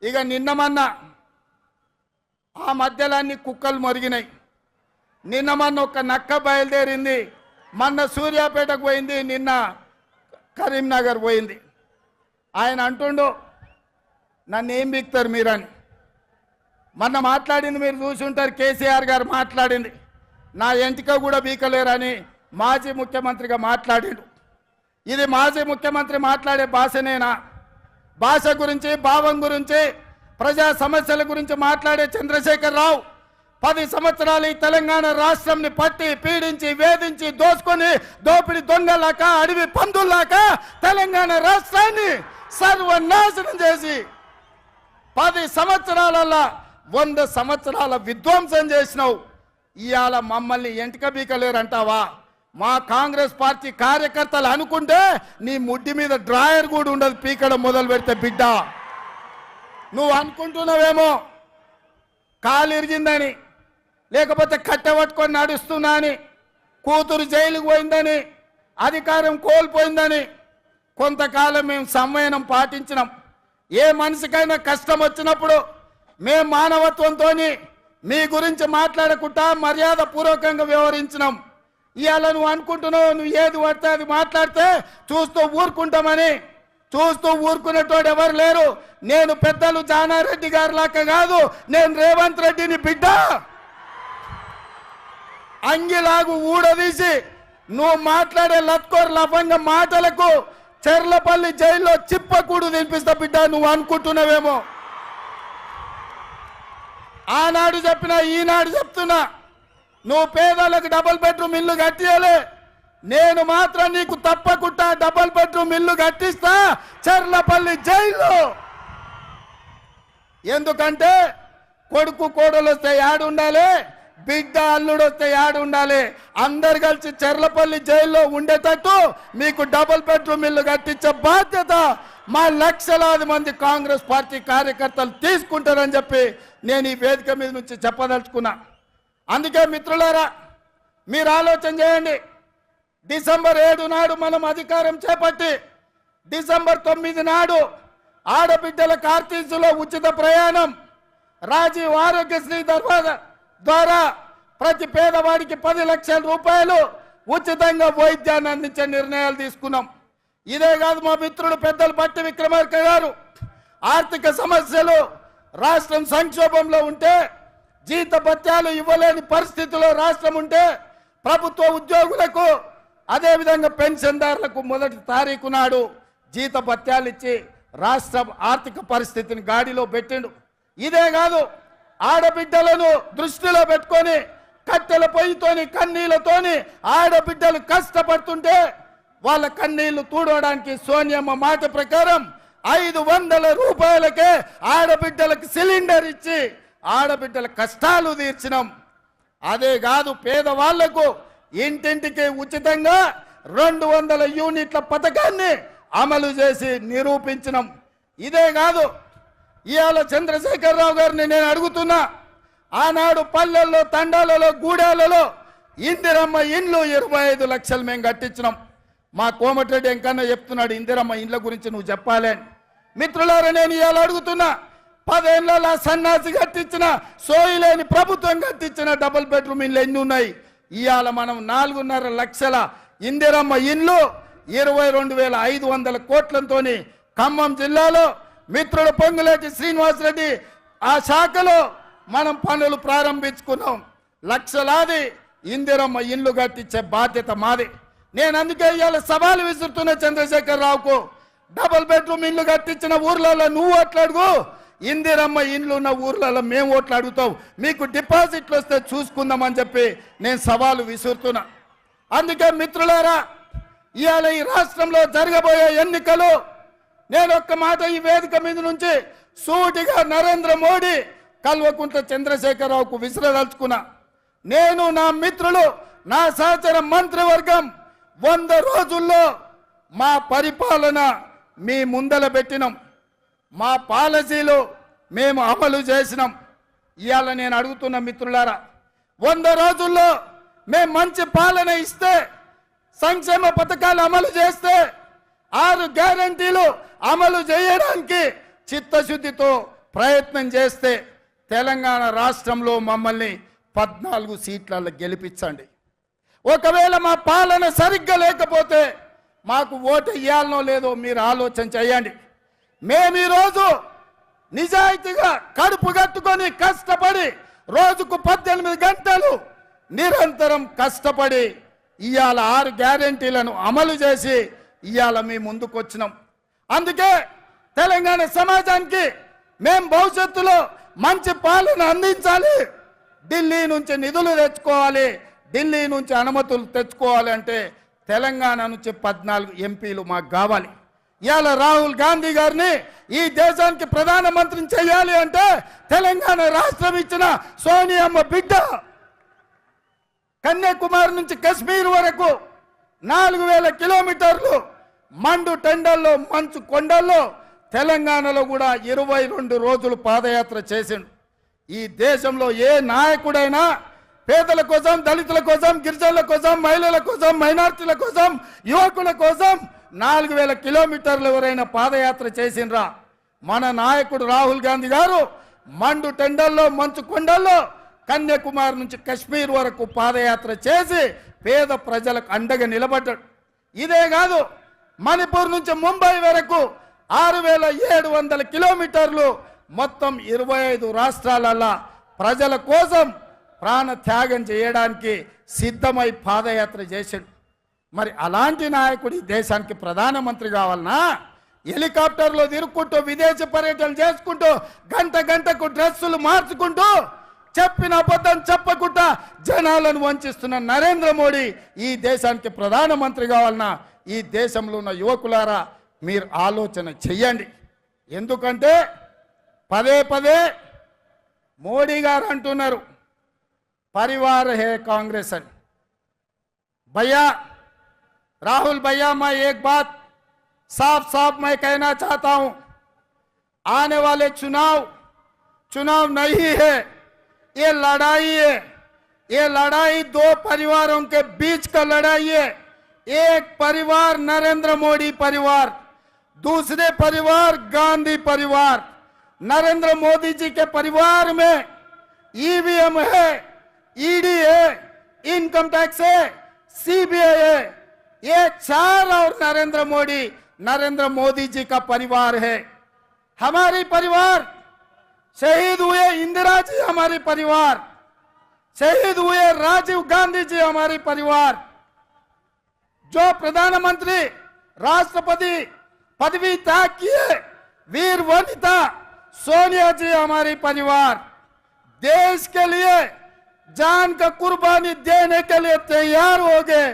ఇక నిన్నమన్న ఆ మధ్యలాన్ని కుక్కలు మొరిగినాయి. నిన్నమన్న ఒక నక్క బయలుదేరింది, మొన్న సూర్యాపేటకు పోయింది, నిన్న కరీంనగర్ పోయింది. ఆయన అంటుండు నన్ను ఏం బిక్తారు మీరని. మొన్న మాట్లాడింది మీరు చూసుంటారు, కేసీఆర్ గారు మాట్లాడింది, నా ఎంటిక కూడా బీకలేరని మాజీ ముఖ్యమంత్రిగా మాట్లాడిండు. ఇది మాజీ ముఖ్యమంత్రి మాట్లాడే భాషనేనా? భాష గురించి, భావం గురించి, ప్రజా సమస్యల గురించి మాట్లాడే చంద్రశేఖర్ రావు 10 సంవత్సరాలు ఈ తెలంగాణ రాష్ట్రంని పట్టి పీడించి వేధించి దోసుకొని దోపిడి దొంగలాక అడవి పందుల్లాక తెలంగాణ రాష్ట్రాన్ని సర్వనాశనం చేసి 10 సంవత్సరాలలో 100 సంవత్సరాల విధ్వంసం చేసినావు. ఇవాళ మమ్మల్ని ఎంటిక బీకలేరంటావా? మా కాంగ్రెస్ పార్టీ కార్యకర్తలు అనుకుంటే నీ ముడ్డి మీద డ్రాయర్ కూడా ఉండదు పీకడం మొదలు పెడితే. బిడ్డ నువ్వు అనుకుంటున్నావేమో కాలు ఇరిగిందని, లేకపోతే కట్టె పట్టుకొని నడుస్తున్నా అని, కూతురు జైలుకు పోయిందని, అధికారం కోల్పోయిందని. కొంతకాలం మేము సంవయనం పాటించినాం. ఏ మనిషికైనా కష్టం వచ్చినప్పుడు మేము మానవత్వంతో మీ గురించి మాట్లాడకుండా మర్యాద పూర్వకంగా వ్యవహరించినాం. ఇవాళ నువ్వు అనుకుంటున్నావు నువ్వు ఏది పడితే అది మాట్లాడితే చూస్తూ ఊరుకుంటామని. చూస్తూ ఊరుకునేటోడు ఎవరు లేరు. నేను పెద్దలు జానారెడ్డి గారి లాగా కాదు, నేను రేవంత్ రెడ్డిని బిడ్డ. అంగిలాగు ఊడదీసి నువ్వు మాట్లాడే లత్కోర్ లఫంగ మాటలకు చెర్లపల్లి జైల్లో చిప్పకూడు తినిపిస్తా బిడ్డ. నువ్వు అనుకుంటున్నావేమో. ఆనాడు చెప్పినా ఈనాడు చెప్తున్నా, నువ్వు పేదలకు డబుల్ బెడ్రూమ్ ఇల్లు కట్టియలే, నేను మాత్రం నీకు తప్పకుండా డబుల్ బెడ్రూమ్ ఇల్లు కట్టిస్తా చెర్లపల్లి జైల్లో. ఎందుకంటే కొడుకు కోడలు వస్తే యాడు ఉండాలి, బిడ్డ అల్లుడు వస్తే యాడు ఉండాలి. అందరు కలిసి చెర్లపల్లి జైల్లో ఉండేటట్టు మీకు డబుల్ బెడ్రూమ్ ఇల్లు కట్టించే బాధ్యత మా లక్షలాది మంది కాంగ్రెస్ పార్టీ కార్యకర్తలు తీసుకుంటారని చెప్పి నేను ఈ వేదిక మీద నుంచి చెప్పదలుచుకున్నా. అందుకే మిత్రులారా, మీరు ఆలోచన చేయండి. డిసెంబర్ 7 నాడు మనం అధికారం చేపట్టి డిసెంబర్ 9 నాడు ఆడబిడ్డల ఆర్టీసీలో ఉచిత ప్రయాణం, రాజీవ్ ఆరోగ్యశ్రీ ద్వారా ప్రతి పేదవాడికి 10 లక్షల రూపాయలు ఉచితంగా వైద్యాన్ని అందించే నిర్ణయాలు తీసుకున్నాం. ఇదే కాదు, మా మిత్రుడు పెద్దలు బట్టి విక్రమార్క గారు ఆర్థిక సమస్యలు, రాష్ట్రం సంక్షోభంలో ఉంటే, జీతభత్యాలు ఇవ్వలేని పరిస్థితిలో రాష్ట్రం ఉంటే ప్రభుత్వ ఉద్యోగులకు అదేవిధంగా పెన్షన్దారులకు 1వ తారీఖు నాడు జీతభత్యాలు ఇచ్చి రాష్ట్ర ఆర్థిక పరిస్థితిని గాడిలో పెట్టిండు. ఇదే కాదు, ఆడబిడ్డలను దృష్టిలో పెట్టుకొని కట్టెల పొయ్యితోని కన్నీళ్లతోని ఆడబిడ్డలు కష్టపడుతుంటే వాళ్ళ కన్నీళ్లు తూడవడానికి సోనియమ్మ మాట ప్రకారం 500 రూపాయలకే ఆడబిడ్డలకు సిలిండర్ ఇచ్చి ఆడబిడ్డల కష్టాలు తీర్చినాం. అదే కాదు, పేదవాళ్లకు ఇంటింటికి ఉచితంగా 200 యూనిట్ల పథకాన్ని అమలు చేసి నిరూపించినాం. ఇదే కాదు, ఇవాళ చంద్రశేఖర్ రావు గారిని నేను అడుగుతున్నా, ఆనాడు పల్లెల్లో, తండాలలో, గూడాలలో ఇందిరమ్మ ఇండ్లు 25 లక్షలు మేము కట్టించినాం. మా కోమటిరెడ్డి ఎంకన్నా చెప్తున్నాడు ఇందిరమ్మ ఇండ్ల గురించి నువ్వు చెప్పాలి అని. మిత్రులారా, నేను ఇవాళ అడుగుతున్నా, 10 ఏళ్లలో సన్నాసి కట్టించిన, సోయిలేని ప్రభుత్వం కట్టించిన డబుల్ బెడ్రూమ్ ఇండ్లు ఎన్ని ఉన్నాయి? ఇవాళ మనం 4.5 లక్షల ఇందిరమ్మ ఇండ్లు 22,500 కోట్లతో ఖమ్మం జిల్లాలో మిత్రుడు పొంగులేటి శ్రీనివాసరెడ్డి ఆ శాఖలో మనం పనులు ప్రారంభించుకున్నాం. లక్షలాది ఇందిరమ్మ ఇండ్లు కట్టించే బాధ్యత మాది. నేను అందుకే ఇవాళ సవాలు విసురుతున్న చంద్రశేఖర్ రావుకు, డబుల్ బెడ్రూమ్ ఇల్లు కట్టించిన ఊర్లలో నువ్వు ఓట్లాడుగు, ఇందిరమ్మ ఇండ్లు ఉన్న ఊర్లలో మేము ఓట్లు అడుగుతాం, మీకు డిపాజిట్లు వస్తే చూసుకుందామని చెప్పి నేను సవాలు విసురుతున్నా. అందుకే మిత్రులారా, ఇవాళ ఈ రాష్ట్రంలో జరగబోయే ఎన్నికలు నేను ఒక్క మాట ఈ వేదిక మీద నుంచి సూటిగా నరేంద్ర మోడీ, కల్వకుంట్ల చంద్రశేఖరరావుకు విసిరదలుచుకున్నా. నేను, నా మిత్రులు, నా సహచర మంత్రివర్గం 100 రోజుల్లో మా పరిపాలన మీ ముందల పెట్టినాం, మా పాలసీలు మేము అమలు చేసినాం. ఇవాళ నేను అడుగుతున్న మిత్రులారా, 100 రోజుల్లో మేము మంచి పాలన ఇస్తే, సంక్షేమ పథకాలు అమలు చేస్తే, 6 గ్యారంటీలు అమలు చేయడానికి చిత్తశుద్ధితో ప్రయత్నం చేస్తే తెలంగాణ రాష్ట్రంలో మమ్మల్ని 14 సీట్లలో గెలిపించండి. ఒకవేళ మా పాలన సరిగ్గా లేకపోతే మాకు ఓటు ఇవ్వాలనో లేదో మీరు ఆలోచన చేయండి. మేము ఈరోజు నిజాయితీగా కడుపు కట్టుకొని కష్టపడి రోజుకు 18 గంటలు నిరంతరం కష్టపడి ఇవాళ 6 గ్యారెంటీలను అమలు చేసి ఇవాళ మీ ముందుకు వచ్చినాం. అందుకే తెలంగాణ సమాజానికి మేము భవిష్యత్తులో మంచి పాలన అందించాలి. ఢిల్లీ నుంచి నిధులు తెచ్చుకోవాలి, ఢిల్లీ నుంచి అనుమతులు తెచ్చుకోవాలి అంటే తెలంగాణ నుంచి 14 ఎంపీలు మాకు కావాలి. ఇవాళ రాహుల్ గాంధీ గారిని ఈ దేశానికి ప్రధానమంత్రిని చేయాలి అంటే తెలంగాణ రాష్ట్రం ఇచ్చిన సోనియమ్మ బిడ్డ. కన్యాకుమారి నుంచి కశ్మీర్ వరకు 4000 కిలోమీటర్లు మండు టెండల్లో మంచు కొండల్లో తెలంగాణలో కూడా 22 రోజులు పాదయాత్ర చేసిండు. ఈ దేశంలో ఏ నాయకుడైనా పేదల కోసం, దళితుల కోసం, గిరిజనుల కోసం, మహిళల కోసం, మైనార్టీల కోసం, యువకుల కోసం 4000 కిలోమీటర్లు ఎవరైనా పాదయాత్ర చేసిండ్రా? మన నాయకుడు రాహుల్ గాంధీ గారు మండు టెండల్లో మంచు కొండల్లో కన్యాకుమారి నుంచి కశ్మీర్ వరకు పాదయాత్ర చేసి పేద ప్రజలకు అండగా నిలబడ్డాడు. ఇదే కాదు, మణిపూర్ నుంచి ముంబై వరకు 6700 కిలోమీటర్లు మొత్తం 25 రాష్ట్రాలలో ప్రజల కోసం ప్రాణ త్యాగం చేయడానికి సిద్ధమై పాదయాత్ర చేశాడు. మరి అలాంటి నాయకుడు ఈ దేశానికి ప్రధానమంత్రి కావాలన్నా? హెలికాప్టర్లో తిరుక్కుంటూ విదేశీ పర్యటనలు చేసుకుంటూ గంటకు డ్రెస్సులు మార్చుకుంటూ చెప్పిన అబద్ధం చెప్పకుండా జనాలను వంచిస్తున్న నరేంద్ర మోడీ ఈ దేశానికి ప్రధానమంత్రి కావాలన్నా? ఈ దేశంలో ఉన్న యువకులారా మీరు ఆలోచన చెయ్యండి. ఎందుకంటే పదే మోడీ గారు అంటున్నారు परिवार है कांग्रेस। भैया राहुल भैया, मैं एक बात साफ मैं कहना चाहता हूं, आने वाले चुनाव नहीं है, ये लड़ाई है। ये लड़ाई 2 परिवारों के बीच का लड़ाई है। एक परिवार नरेंद्र मोदी परिवार, दूसरे परिवार गांधी परिवार। नरेंद्र मोदी जी के परिवार में ईवीएम है, ईडी है, इनकम टैक्स है, सीबीआई है। ये 4 और नरेंद्र मोदी जी का परिवार है। हमारी परिवार शहीद हुए इंदिरा जी, हमारी परिवार शहीद हुए राजीव गांधी जी, हमारी परिवार। जो प्रधानमंत्री राष्ट्रपति पदवी त्याग किए वीर वनिता सोनिया जी, हमारी परिवार। देश के लिए जान का कुर्बानी देने के लिए तैयार हो गए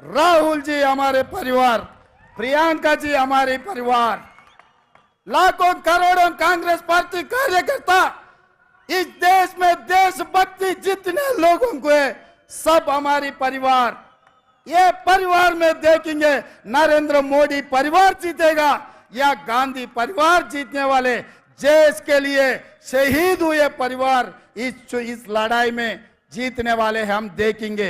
राहुल जी, हमारे परिवार। प्रियंका जी, हमारे परिवार। लाखों करोड़ों कांग्रेस पार्टी कार्यकर्ता इस देश में देशभक्ति जितने लोगों को है, सब हमारी परिवार। ये परिवार में देखेंगे नरेंद्र मोदी परिवार जीतेगा या गांधी परिवार जीतने वाले देश के लिए शहीद हुए परिवार इस लड़ाई में जीतने वाले हम देखेंगे।